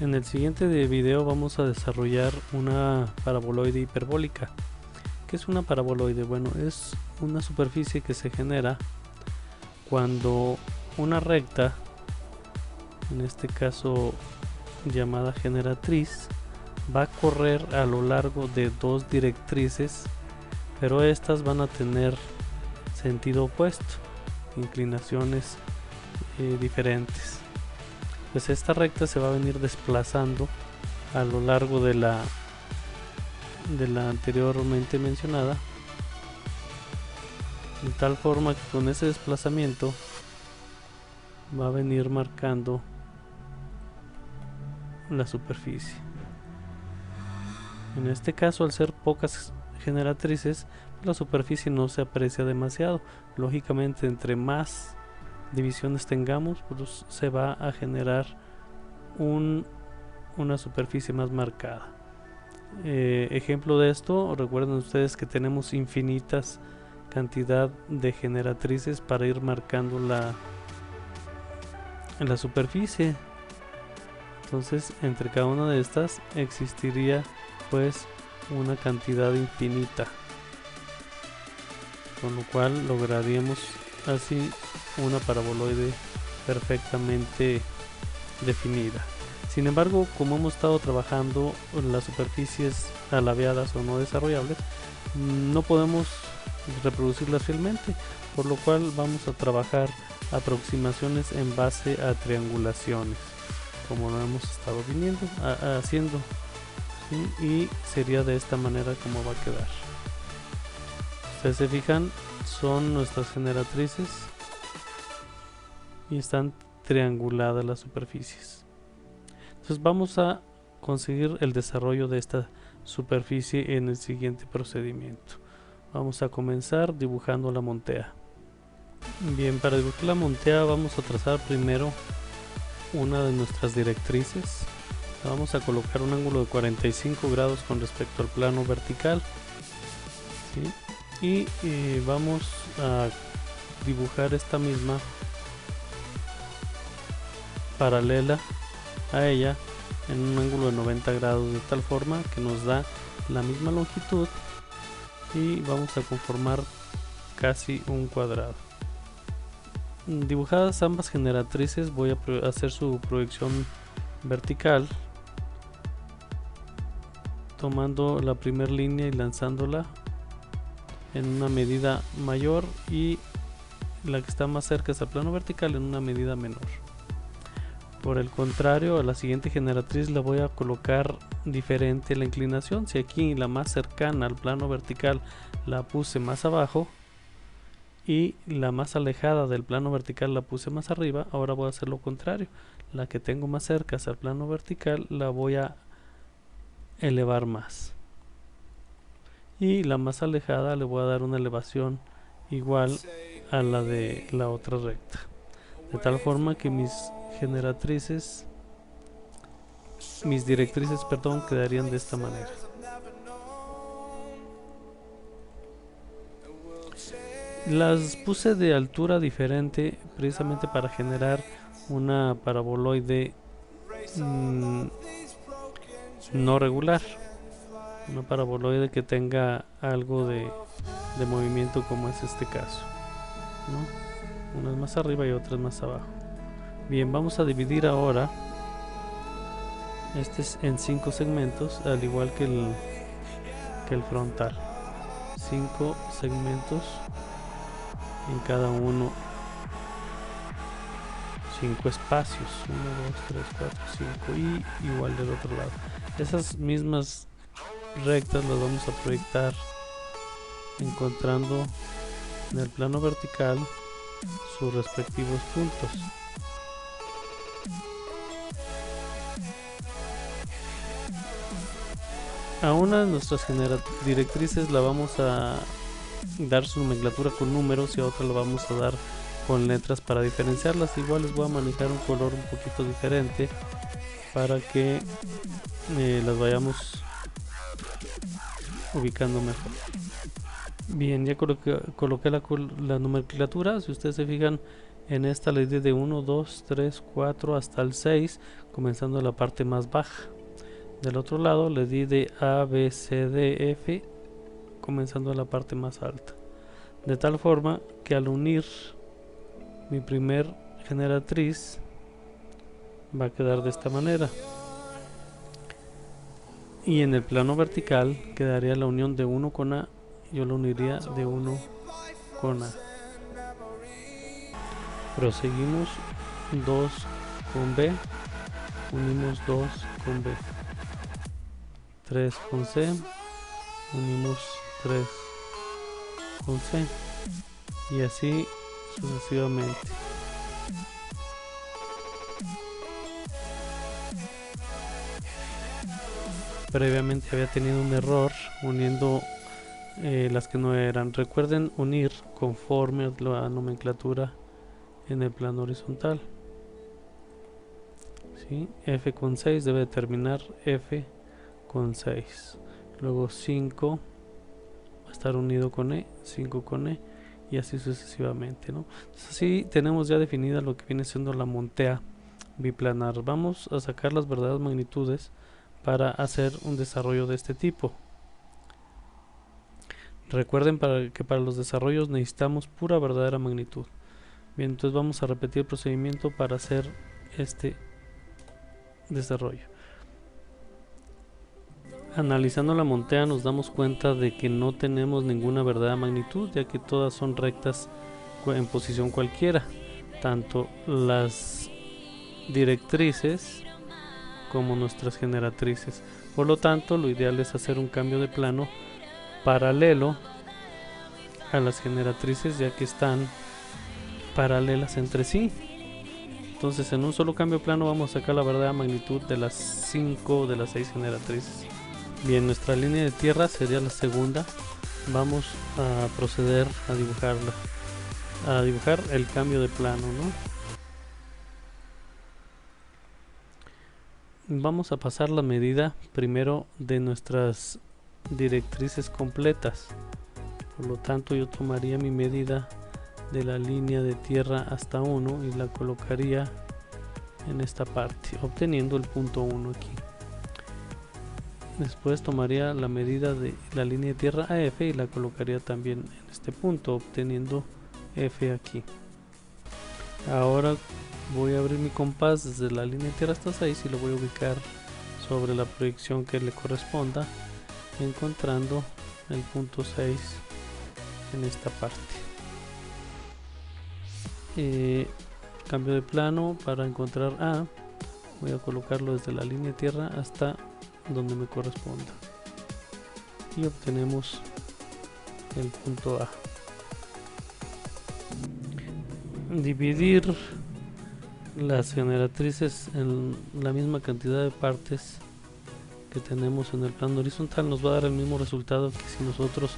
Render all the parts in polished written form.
En el siguiente video vamos a desarrollar una paraboloide hiperbólica. ¿Qué es una paraboloide? Bueno, es una superficie que se genera cuando una recta, en este caso llamada generatriz, va a correr a lo largo de dos directrices, pero estas van a tener sentido opuesto, inclinaciones diferentes. Pues esta recta se va a venir desplazando a lo largo de la anteriormente mencionada, de tal forma que con ese desplazamiento va a venir marcando la superficie. En este caso, al ser pocas generatrices, la superficie no se aprecia demasiado. Lógicamente, entre más divisiones tengamos, pues se va a generar una superficie más marcada. Ejemplo de esto, recuerden ustedes que tenemos infinitas cantidad de generatrices para ir marcando la superficie. Entonces, entre cada una de estas existiría pues una cantidad infinita, con lo cual lograríamos así una paraboloide perfectamente definida. Sin embargo, como hemos estado trabajando las superficies alabeadas o no desarrollables, no podemos reproducirlas fielmente, por lo cual vamos a trabajar aproximaciones en base a triangulaciones, como lo hemos estado haciendo, ¿sí? Y sería de esta manera como va a quedar. Ustedes se fijan, son nuestras generatrices y están trianguladas las superficies. Entonces vamos a conseguir el desarrollo de esta superficie en el siguiente procedimiento. Vamos a comenzar dibujando la montea. Bien, para dibujar la montea vamos a trazar primero una de nuestras directrices. Vamos a colocar un ángulo de 45 grados con respecto al plano vertical, ¿sí? Y vamos a dibujar esta misma paralela a ella en un ángulo de 90 grados, de tal forma que nos da la misma longitud y vamos a conformar casi un cuadrado. Dibujadas ambas generatrices, voy a hacer su proyección vertical, tomando la primera línea y lanzándola en una medida mayor y la que está más cerca al plano vertical en una medida menor. Por el contrario, a la siguiente generatriz la voy a colocar diferente la inclinación. Si aquí la más cercana al plano vertical la puse más abajo y la más alejada del plano vertical la puse más arriba, ahora voy a hacer lo contrario. La que tengo más cerca al plano vertical la voy a elevar más, y la más alejada le voy a dar una elevación igual a la de la otra recta, de tal forma que mis directrices, perdón, quedarían de esta manera. Las puse de altura diferente precisamente para generar una paraboloide no regular, una paraboloide que tenga algo de movimiento, como es este caso, ¿no? Unas más arriba y otras más abajo. Bien, vamos a dividir ahora este en 5 segmentos, al igual que el frontal. 5 segmentos en cada uno, 5 espacios, 1, 2, 3, 4, 5, y igual del otro lado. Esas mismas rectas las vamos a proyectar encontrando en el plano vertical sus respectivos puntos. A una de nuestras directrices la vamos a dar su nomenclatura con números y a otra la vamos a dar con letras para diferenciarlas. Igual les voy a manejar un color un poquito diferente para que las vayamos ubicando mejor. Bien, ya coloqué la nomenclatura. Si ustedes se fijan, En esta le di de 1, 2, 3, 4 hasta el 6, comenzando en la parte más baja. Del otro lado le di de A, B, C, D, F, comenzando en la parte más alta. De tal forma que al unir mi primer generatriz va a quedar de esta manera. Y en el plano vertical quedaría la unión de 1 con A. Yo lo uniría de 1 con A. Proseguimos 2 con B, unimos 2 con B, 3 con C, unimos 3 con C, y así sucesivamente. Previamente había tenido un error uniendo las que no eran. Recuerden unir conforme la nomenclatura en el plano horizontal. ¿Sí? F con 6 debe terminar F con 6. Luego 5 va a estar unido con E, 5 con E, y así sucesivamente, ¿no? Entonces, así tenemos ya definida lo que viene siendo la montea biplanar. Vamos a sacar las verdaderas magnitudes para hacer un desarrollo de este tipo. Recuerden que para los desarrollos necesitamos pura verdadera magnitud. Bien, entonces vamos a repetir el procedimiento para hacer este desarrollo. Analizando la montea nos damos cuenta de que no tenemos ninguna verdadera magnitud, ya que todas son rectas en posición cualquiera, tanto las directrices como nuestras generatrices. Por lo tanto, lo ideal es hacer un cambio de plano paralelo a las generatrices, ya que están paralelas entre sí. Entonces, en un solo cambio de plano vamos a sacar la verdadera magnitud de las 5 de las 6 generatrices. Bien, nuestra línea de tierra sería la segunda. Vamos a proceder a dibujarla, a dibujar el cambio de plano, ¿no? Vamos a pasar la medida primero de nuestras directrices completas. Por lo tanto, yo tomaría mi medida de la línea de tierra hasta 1 y la colocaría en esta parte, obteniendo el punto 1 aquí. Después tomaría la medida de la línea de tierra a F y la colocaría también en este punto, obteniendo F aquí. Ahora voy a abrir mi compás desde la línea de tierra hasta 6 y lo voy a ubicar sobre la proyección que le corresponda, encontrando el punto 6 en esta parte. Cambio de plano para encontrar A. Voy a colocarlo desde la línea de tierra hasta donde me corresponda y obtenemos el punto A. Dividir las generatrices en la misma cantidad de partes que tenemos en el plano horizontal nos va a dar el mismo resultado que si nosotros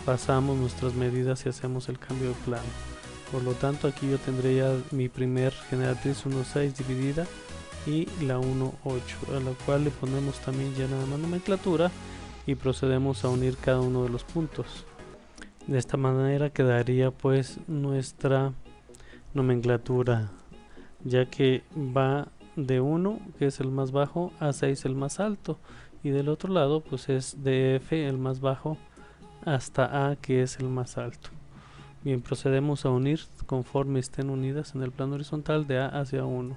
pasamos nuestras medidas y hacemos el cambio de plano. Por lo tanto, aquí yo tendría mi primer generatriz 1.6 dividida y la 1.8, a la cual le ponemos también ya nada más nomenclatura y procedemos a unir cada uno de los puntos. De esta manera quedaría pues nuestra nomenclatura, ya que va de 1, que es el más bajo, a 6 el más alto, y del otro lado pues es de F el más bajo hasta A, que es el más alto. Bien, procedemos a unir conforme estén unidas en el plano horizontal de A hacia 1,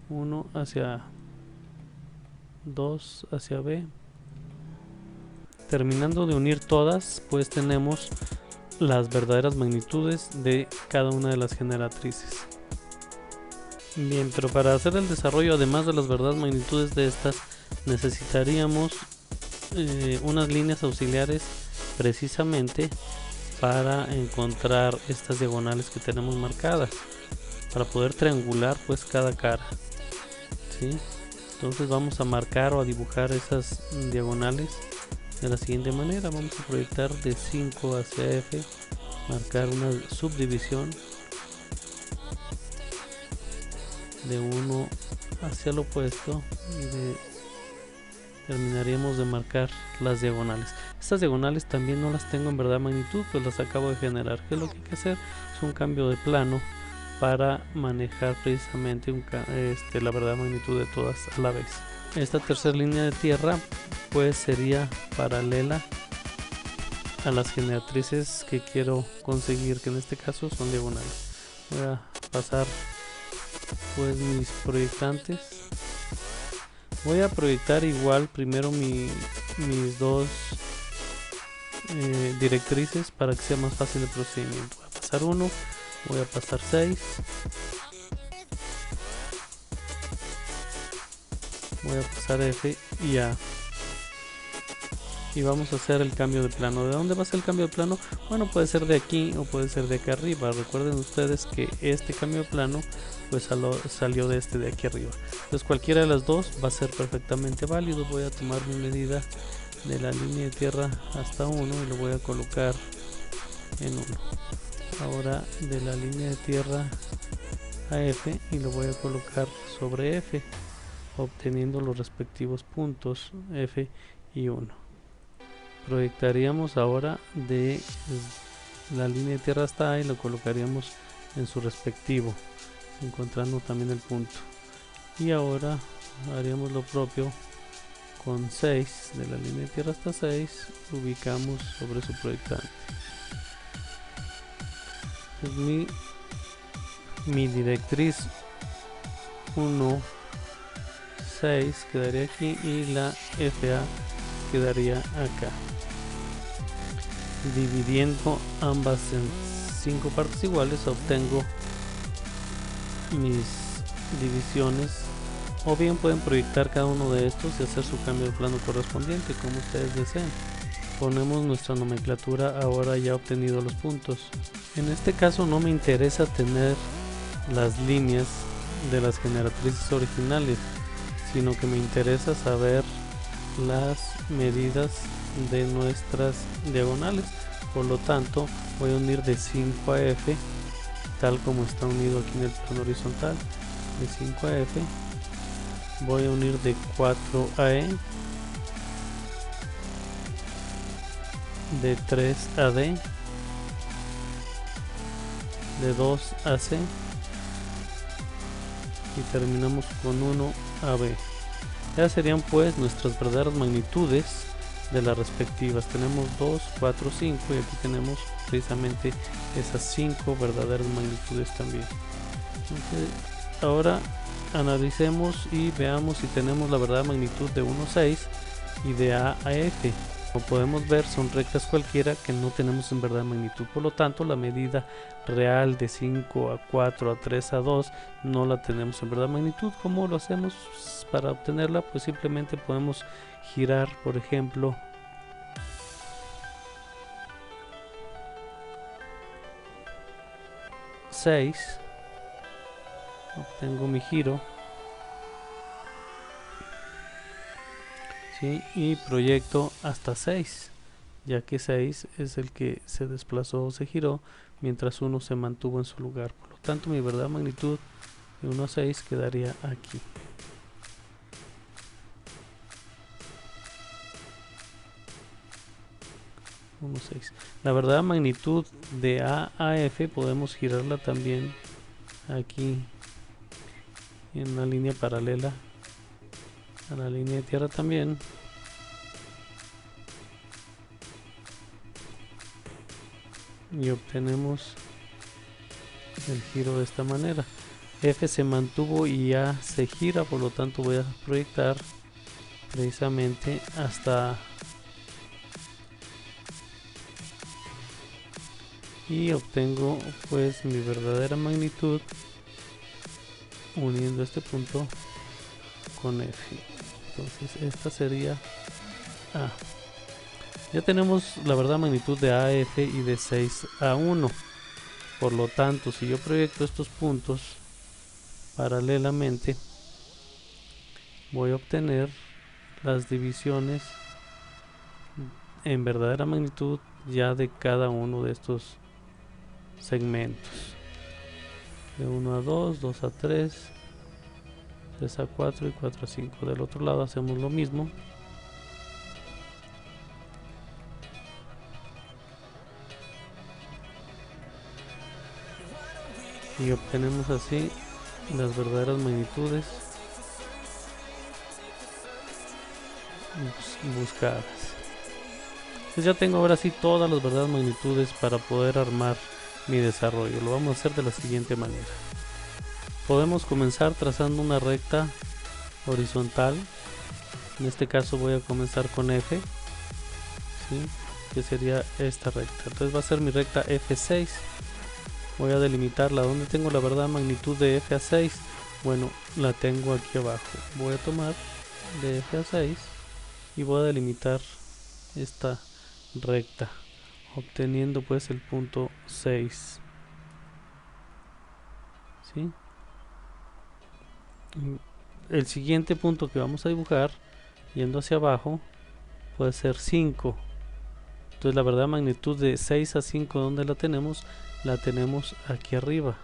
1 hacia A, 2 hacia B. Terminando de unir todas, pues tenemos las verdaderas magnitudes de cada una de las generatrices. Bien, pero para hacer el desarrollo, además de las verdaderas magnitudes de estas, necesitaríamos unas líneas auxiliares precisamente para encontrar estas diagonales que tenemos marcadas, para poder triangular pues cada cara, ¿sí? Entonces vamos a marcar o a dibujar esas diagonales de la siguiente manera. Vamos a proyectar de 5 hacia F, marcar una subdivisión de 1 hacia el opuesto y terminaríamos de marcar las diagonales. Estas diagonales también no las tengo en verdad magnitud, pues las acabo de generar. ¿Qué es lo que hay que hacer? Es un cambio de plano para manejar precisamente la verdadera magnitud de todas a la vez. Esta tercera línea de tierra pues sería paralela a las generatrices que quiero conseguir, que en este caso son diagonales. Voy a pasar pues mis proyectantes. Voy a proyectar igual primero mis dos directrices para que sea más fácil el procedimiento. Voy a pasar 1, voy a pasar 6, voy a pasar F y A, y vamos a hacer el cambio de plano. ¿De dónde va a ser el cambio de plano? Bueno, puede ser de aquí o puede ser de acá arriba. Recuerden ustedes que este cambio de plano pues salió de de aquí arriba. Entonces cualquiera de las dos va a ser perfectamente válido. Voy a tomar mi medida de la línea de tierra hasta 1 y lo voy a colocar en 1. Ahora de la línea de tierra a F y lo voy a colocar sobre F, obteniendo los respectivos puntos F y 1. Proyectaríamos ahora de la línea de tierra hasta A y lo colocaríamos en su respectivo, encontrando también el punto. Y ahora haríamos lo propio con 6, de la línea de tierra hasta 6, ubicamos sobre su proyectante. Pues mi directriz 1, 6 quedaría aquí y la FA quedaría acá. Dividiendo ambas en 5 partes iguales obtengo mis divisiones, o bien pueden proyectar cada uno de estos y hacer su cambio de plano correspondiente como ustedes deseen. Ponemos nuestra nomenclatura ahora ya obtenido los puntos. En este caso no me interesa tener las líneas de las generatrices originales, sino que me interesa saber las medidas de nuestras diagonales. Por lo tanto voy a unir de 5 a F tal como está unido aquí en el plano horizontal. De 5 a F voy a unir de 4 a E, de 3 a D, de 2 a C y terminamos con 1 a B. Ya serían pues nuestras verdaderas magnitudes de las respectivas. Tenemos 2, 4, 5 y aquí tenemos precisamente esas 5 verdaderas magnitudes también. Entonces, ahora analicemos y veamos si tenemos la verdadera magnitud de 1, 6 y de A a F. Como podemos ver, son rectas cualquiera que no tenemos en verdadera magnitud. Por lo tanto, la medida real de 5 a 4 a 3 a 2 no la tenemos en verdadera magnitud. ¿Cómo lo hacemos para obtenerla? Pues simplemente podemos girar, por ejemplo, $6, obtengo mi giro, ¿sí? Y proyecto hasta 6, ya que 6 es el que se desplazó o se giró, mientras 1 se mantuvo en su lugar. Por lo tanto, mi verdadera magnitud de 1 a 6 quedaría aquí. La verdadera magnitud de A a F podemos girarla también aquí en una línea paralela a la línea de tierra también, y obtenemos el giro de esta manera. F se mantuvo y A se gira, por lo tanto voy a proyectar precisamente hasta y obtengo pues mi verdadera magnitud uniendo este punto con F. Entonces esta sería A. Ya tenemos la verdadera magnitud de A a F y de 6 a 1. Por lo tanto, si yo proyecto estos puntos paralelamente, voy a obtener las divisiones en verdadera magnitud ya de cada uno de estos segmentos. De 1 a 2, 2 a 3, 3 a 4 y 4 a 5. Del otro lado hacemos lo mismo. y obtenemos así las verdaderas magnitudes buscadas. Entonces ya tengo ahora sí todas las verdaderas magnitudes para poder armar mi desarrollo. Lo vamos a hacer de la siguiente manera. Podemos comenzar trazando una recta horizontal. En este caso voy a comenzar con F, ¿sí? Que sería esta recta. Entonces va a ser mi recta F6. Voy a delimitarla. ¿Dónde tengo la verdadera magnitud de F a 6? Bueno, la tengo aquí abajo. Voy a tomar de F a 6 y voy a delimitar esta recta, obteniendo pues el punto 6, ¿sí? El siguiente punto que vamos a dibujar yendo hacia abajo puede ser 5. Entonces la verdadera magnitud de 6 a 5, ¿dónde la tenemos? La tenemos aquí arriba.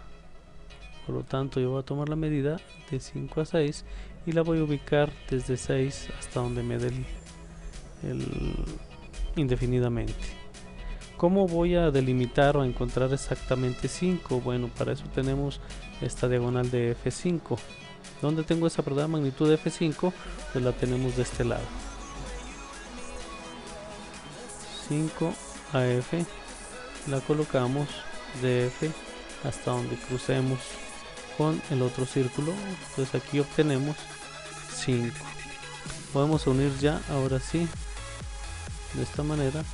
Por lo tanto yo voy a tomar la medida de 5 a 6 y la voy a ubicar desde 6 hasta donde me dé el indefinidamente. ¿Cómo voy a delimitar o a encontrar exactamente 5? Bueno, para eso tenemos esta diagonal de F5. ¿Dónde tengo esa verdadera magnitud de F5? Pues la tenemos de este lado. 5 a F, la colocamos de F hasta donde crucemos con el otro círculo. Entonces aquí obtenemos 5. Podemos unir ya, ahora sí, de esta manera.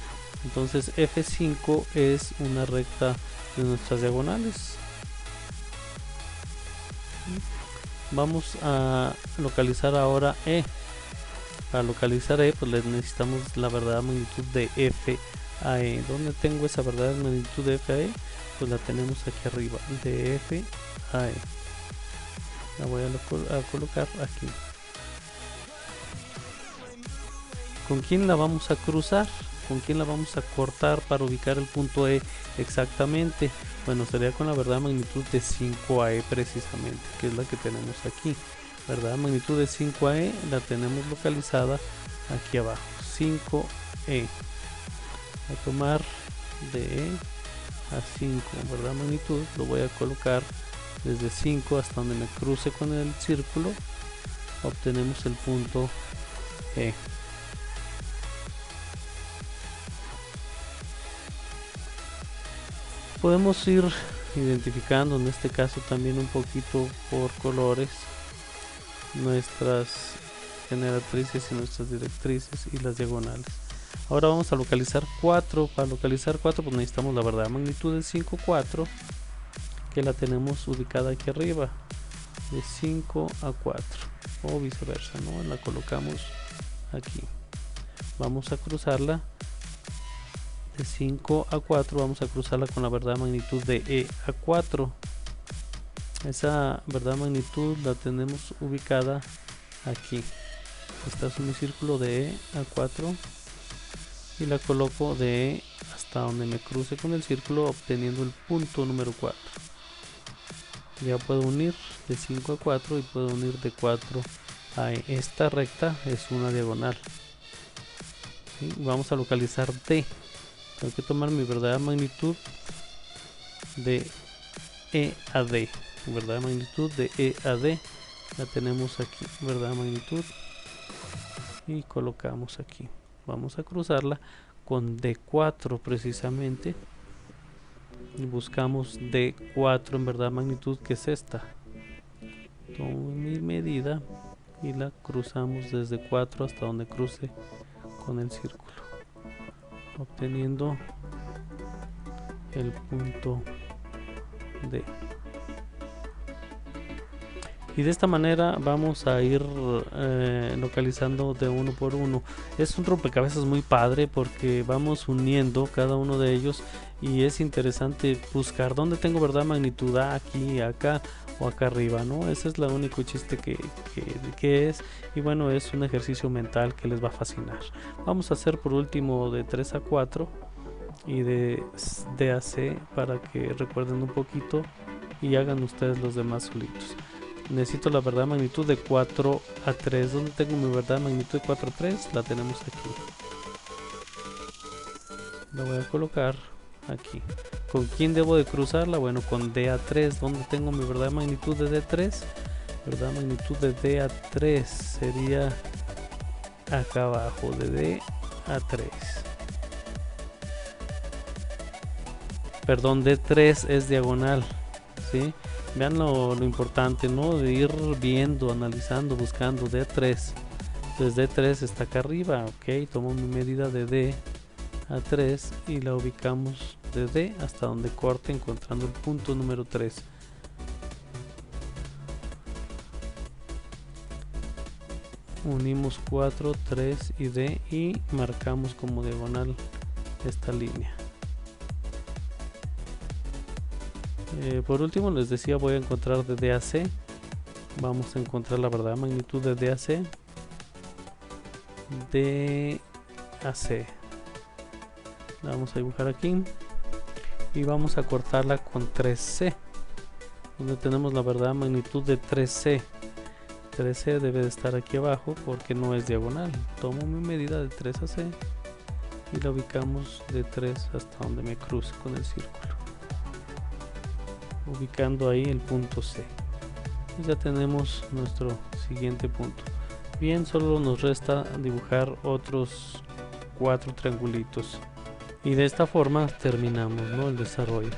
Entonces F5 es una recta de nuestras diagonales. Vamos a localizar ahora E. Para localizar E, pues necesitamos la verdadera magnitud de F a E. ¿Dónde tengo esa verdadera magnitud de F a E? Pues la tenemos aquí arriba, de F a E. La voy a colocar aquí. ¿Con quién la vamos a cruzar? ¿Con quién la vamos a cortar para ubicar el punto E exactamente? Bueno, sería con la verdadera magnitud de 5AE precisamente, que es la que tenemos aquí. Verdadera magnitud de 5AE la tenemos localizada aquí abajo, 5E. Voy a tomar de E a 5, verdadera magnitud, lo voy a colocar desde 5 hasta donde me cruce con el círculo. Obtenemos el punto E. Podemos ir identificando en este caso también un poquito por colores nuestras generatrices y nuestras directrices y las diagonales. Ahora vamos a localizar 4. Para localizar 4 pues necesitamos la verdadera magnitud de 5, 4, que la tenemos ubicada aquí arriba, de 5 a 4 o viceversa, ¿no? La colocamos aquí. Vamos a cruzarla de 5 a 4, vamos a cruzarla con la verdadera magnitud de E a 4. Esa verdadera magnitud la tenemos ubicada aquí. Este es mi círculo de E a 4 y la coloco de E hasta donde me cruce con el círculo, obteniendo el punto número 4. Ya puedo unir de 5 a 4 y puedo unir de 4 a E. Esta recta es una diagonal. ¿Sí? Vamos a localizar D. Tengo que tomar mi verdadera magnitud de E a D. Verdadera magnitud de E a D. La tenemos aquí. Verdadera magnitud. Y colocamos aquí. Vamos a cruzarla con D4 precisamente. Y buscamos D4 en verdadera magnitud, que es esta. Tomo mi medida y la cruzamos desde 4 hasta donde cruce con el círculo, obteniendo el punto D. Y de esta manera vamos a ir localizando de uno por uno. Es un rompecabezas muy padre porque vamos uniendo cada uno de ellos y es interesante buscar dónde tengo verdad magnitud, aquí, acá o acá arriba, ¿no? Ese es el único chiste que es. Y bueno, es un ejercicio mental que les va a fascinar. Vamos a hacer por último de 3 a 4 y de D a C para que recuerden un poquito y hagan ustedes los demás solitos. Necesito la verdadera magnitud de 4 a 3. ¿Dónde tengo mi verdadera magnitud de 4 a 3? La tenemos aquí. La voy a colocar aquí. ¿Con quién debo de cruzarla? Bueno, con DA3. ¿Dónde tengo mi verdadera magnitud de D3? Verdadera magnitud de DA3 sería acá abajo, de DA3. Perdón, D3 es diagonal, ¿sí? Vean lo importante, ¿no? De ir viendo, analizando, buscando D3. Entonces D3 está acá arriba, ok. Tomo mi medida de D a 3 y la ubicamos de D hasta donde corte, encontrando el punto número 3. Unimos 4, 3 y D y marcamos como diagonal esta línea. Por último les decía, voy a encontrar de D a C. Vamos a encontrar la verdadera magnitud de D a C. D a C. La vamos a dibujar aquí y vamos a cortarla con 3C, donde tenemos la verdadera magnitud de 3C. 3C debe de estar aquí abajo porque no es diagonal. Tomo mi medida de 3 a C y la ubicamos de 3 hasta donde me cruce con el círculo, ubicando ahí el punto C. Y ya tenemos nuestro siguiente punto. Bien, solo nos resta dibujar otros 4 triangulitos y de esta forma terminamos, ¿no?, el desarrollo.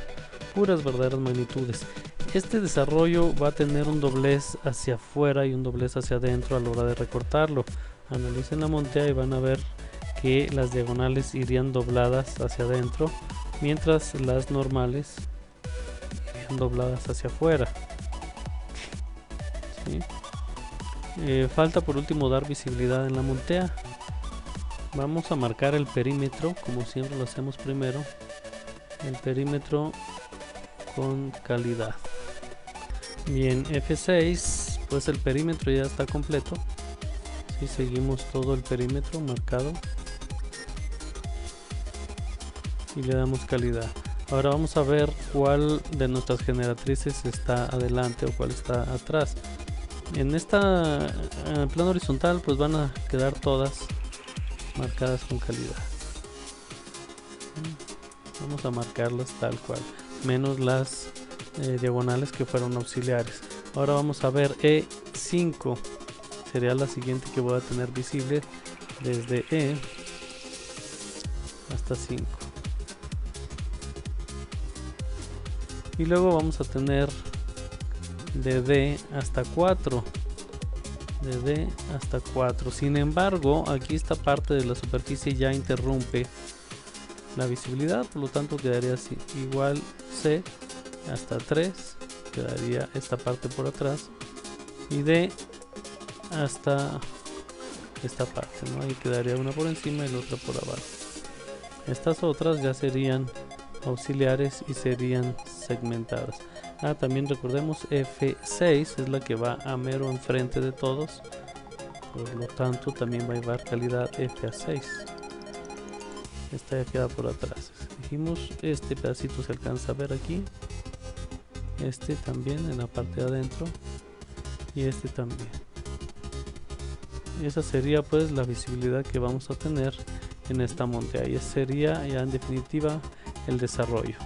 Puras verdaderas magnitudes. Este desarrollo va a tener un doblez hacia afuera y un doblez hacia adentro a la hora de recortarlo. Analicen la montea y van a ver que las diagonales irían dobladas hacia adentro, mientras las normales irían dobladas hacia afuera. ¿Sí? Falta por último dar visibilidad en la montea. Vamos a marcar el perímetro, como siempre lo hacemos primero. El perímetro con calidad. Bien, F6, pues el perímetro ya está completo. Si seguimos todo el perímetro marcado y le damos calidad. Ahora vamos a ver cuál de nuestras generatrices está adelante o cuál está atrás. En esta plano horizontal pues van a quedar todas marcadas con calidad. Vamos a marcarlas tal cual, menos las diagonales que fueron auxiliares. Ahora vamos a ver E5, sería la siguiente que voy a tener visible desde E hasta 5. Y luego vamos a tener de D hasta 4. De D hasta 4. Sin embargo, aquí esta parte de la superficie ya interrumpe la visibilidad, por lo tanto quedaría así. Igual C hasta 3, quedaría esta parte por atrás. Y D hasta esta parte, ¿no? Ahí quedaría una por encima y la otra por abajo. Estas otras ya serían auxiliares y serían segmentadas. También recordemos, F6 es la que va a mero enfrente de todos, por lo tanto también va a llevar calidad FA6. Esta ya queda por atrás. Dijimos, este pedacito se alcanza a ver aquí, este también en la parte de adentro y este también. Y esa sería pues la visibilidad que vamos a tener en esta montea, y ese sería ya en definitiva el desarrollo.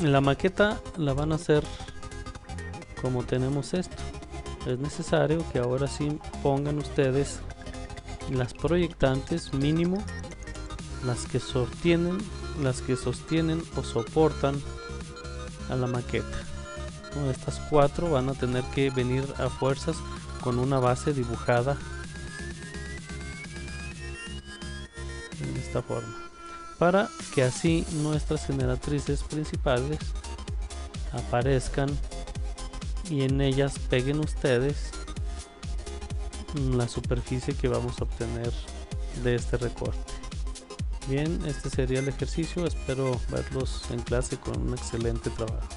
La maqueta la van a hacer como tenemos esto. Es necesario que ahora sí pongan ustedes las proyectantes mínimo, las que sostienen o soportan a la maqueta. ¿No? Estas 4 van a tener que venir a fuerzas con una base dibujada en esta forma, para que así nuestras generatrices principales aparezcan y en ellas peguen ustedes la superficie que vamos a obtener de este recorte. Bien, este sería el ejercicio. Espero verlos en clase con un excelente trabajo.